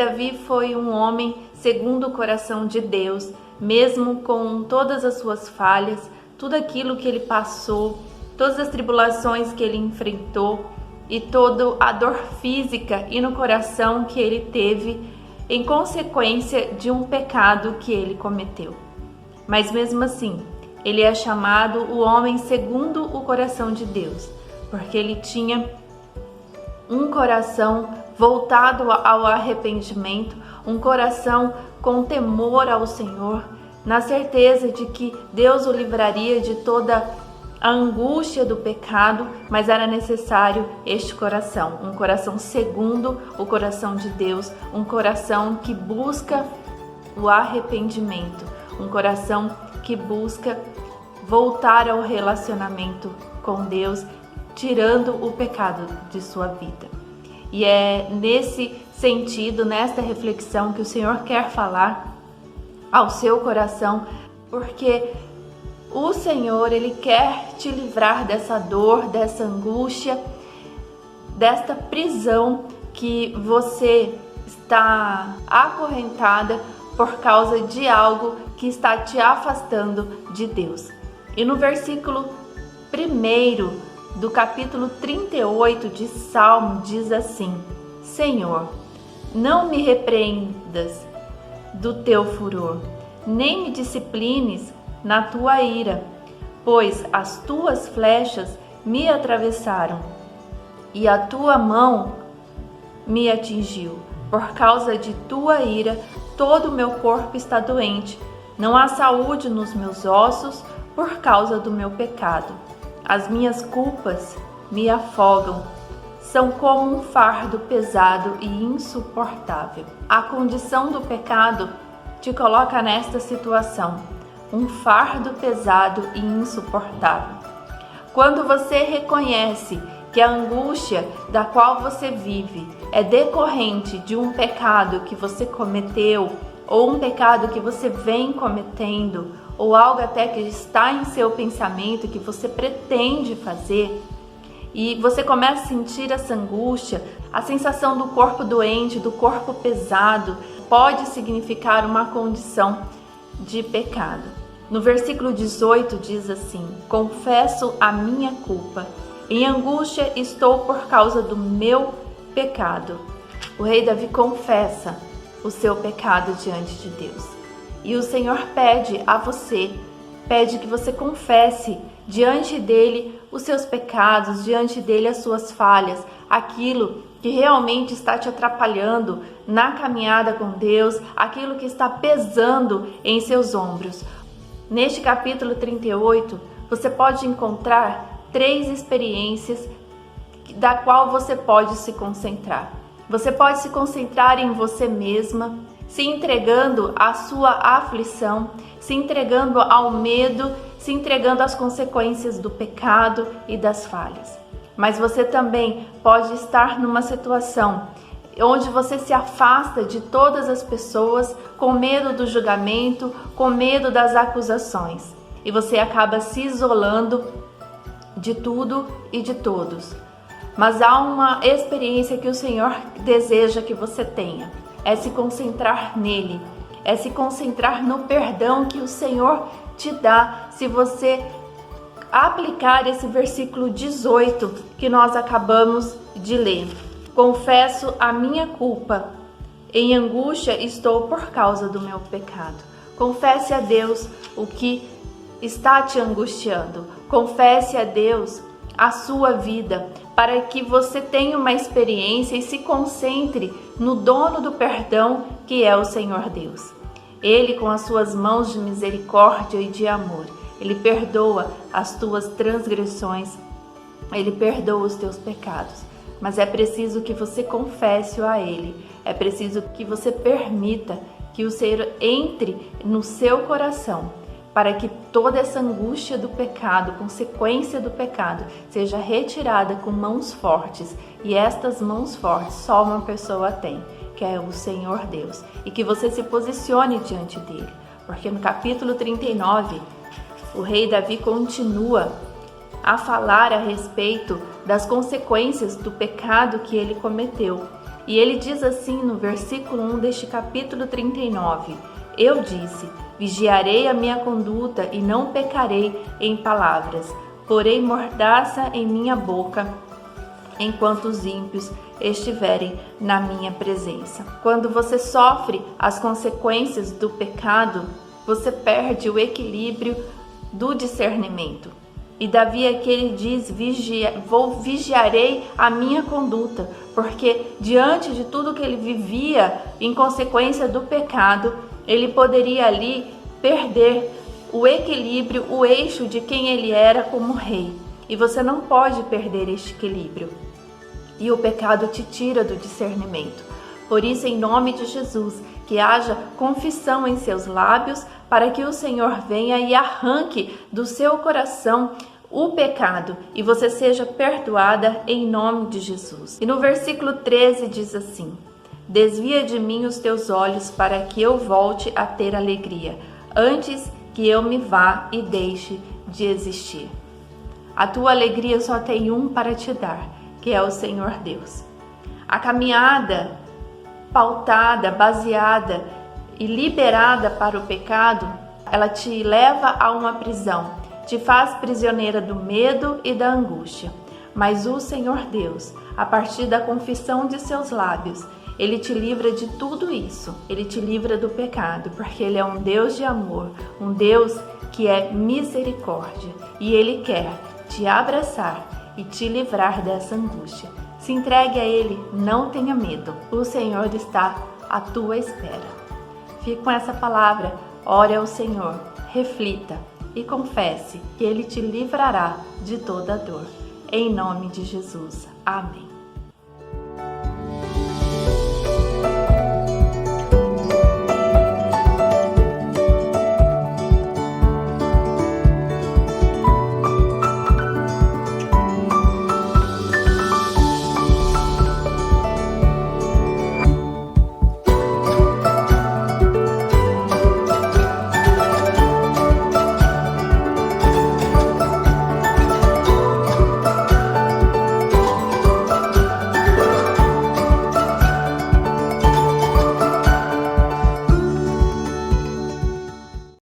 Davi foi um homem segundo o coração de Deus, mesmo com todas as suas falhas, tudo aquilo que ele passou, todas as tribulações que ele enfrentou e toda a dor física e no coração que ele teve em consequência de um pecado que ele cometeu. Mas mesmo assim, ele é chamado o homem segundo o coração de Deus, porque ele tinha um coração voltado ao arrependimento, um coração com temor ao Senhor, na certeza de que Deus o livraria de toda a angústia do pecado, mas era necessário este coração, um coração segundo o coração de Deus, um coração que busca o arrependimento, um coração que busca voltar ao relacionamento com Deus, tirando o pecado de sua vida. E é nesse sentido, nesta reflexão que o Senhor quer falar ao seu coração, porque o Senhor, Ele quer te livrar dessa dor, dessa angústia, desta prisão que você está acorrentada por causa de algo que está te afastando de Deus. E no versículo 1 do capítulo 38 de Salmo diz assim: Senhor, não me repreendas do teu furor, nem me disciplines na tua ira, pois as tuas flechas me atravessaram e a tua mão me atingiu. Por causa de tua ira, todo o meu corpo está doente. Não há saúde nos meus ossos por causa do meu pecado. As minhas culpas me afogam, são como um fardo pesado e insuportável. A condição do pecado te coloca nesta situação, um fardo pesado e insuportável. Quando você reconhece que a angústia da qual você vive é decorrente de um pecado que você cometeu, ou um pecado que você vem cometendo, ou algo até que está em seu pensamento que você pretende fazer, e você começa a sentir essa angústia, a sensação do corpo doente, do corpo pesado, pode significar uma condição de pecado. No versículo 18 diz assim: confesso a minha culpa, em angústia estou por causa do meu pecado. O rei Davi confessa o seu pecado diante de Deus. E o Senhor pede a você, pede que você confesse diante dele os seus pecados, diante dele as suas falhas, aquilo que realmente está te atrapalhando na caminhada com Deus, aquilo que está pesando em seus ombros. Neste capítulo 38, você pode encontrar 3 experiências da qual você pode se concentrar. Você pode se concentrar em você mesma, se entregando à sua aflição, se entregando ao medo, se entregando às consequências do pecado e das falhas. Mas você também pode estar numa situação onde você se afasta de todas as pessoas com medo do julgamento, com medo das acusações. E você acaba se isolando de tudo e de todos. Mas há uma experiência que o Senhor deseja que você tenha. É se concentrar nele. É se concentrar no perdão que o Senhor te dá se você aplicar esse versículo 18 que nós acabamos de ler. Confesso a minha culpa, em angústia estou por causa do meu pecado. Confesse a Deus o que está te angustiando. Confesse a Deus a sua vida, para que você tenha uma experiência e se concentre no dono do perdão, que é o Senhor Deus. Ele, com as suas mãos de misericórdia e de amor, Ele perdoa as tuas transgressões, Ele perdoa os teus pecados. Mas é preciso que você confesse a Ele, é preciso que você permita que o Senhor entre no seu coração, para que toda essa angústia do pecado, consequência do pecado, seja retirada com mãos fortes. E estas mãos fortes só uma pessoa tem, que é o Senhor Deus. E que você se posicione diante dele. Porque no capítulo 39, o rei Davi continua a falar a respeito das consequências do pecado que ele cometeu. E ele diz assim no versículo 1 deste capítulo 39: Eu disse, vigiarei a minha conduta e não pecarei em palavras, porém mordaça em minha boca, enquanto os ímpios estiverem na minha presença. Quando você sofre as consequências do pecado, você perde o equilíbrio do discernimento. E Davi aqui ele diz, vigiarei a minha conduta, porque diante de tudo que ele vivia em consequência do pecado, ele poderia ali perder o equilíbrio, o eixo de quem ele era como rei. E você não pode perder este equilíbrio. E o pecado te tira do discernimento. Por isso, em nome de Jesus, que haja confissão em seus lábios, para que o Senhor venha e arranque do seu coração o pecado e você seja perdoada em nome de Jesus. E no versículo 13 diz assim: Desvia de mim os teus olhos para que eu volte a ter alegria, antes que eu me vá e deixe de existir. A tua alegria só tem um para te dar, que é o Senhor Deus. A caminhada pautada, baseada e liberada para o pecado, ela te leva a uma prisão, te faz prisioneira do medo e da angústia. Mas o Senhor Deus, a partir da confissão de seus lábios, Ele te livra de tudo isso. Ele te livra do pecado, porque Ele é um Deus de amor, um Deus que é misericórdia. E Ele quer te abraçar e te livrar dessa angústia. Se entregue a Ele, não tenha medo. O Senhor está à tua espera. Fique com essa palavra, ore ao Senhor, reflita e confesse que Ele te livrará de toda dor. Em nome de Jesus. Amém.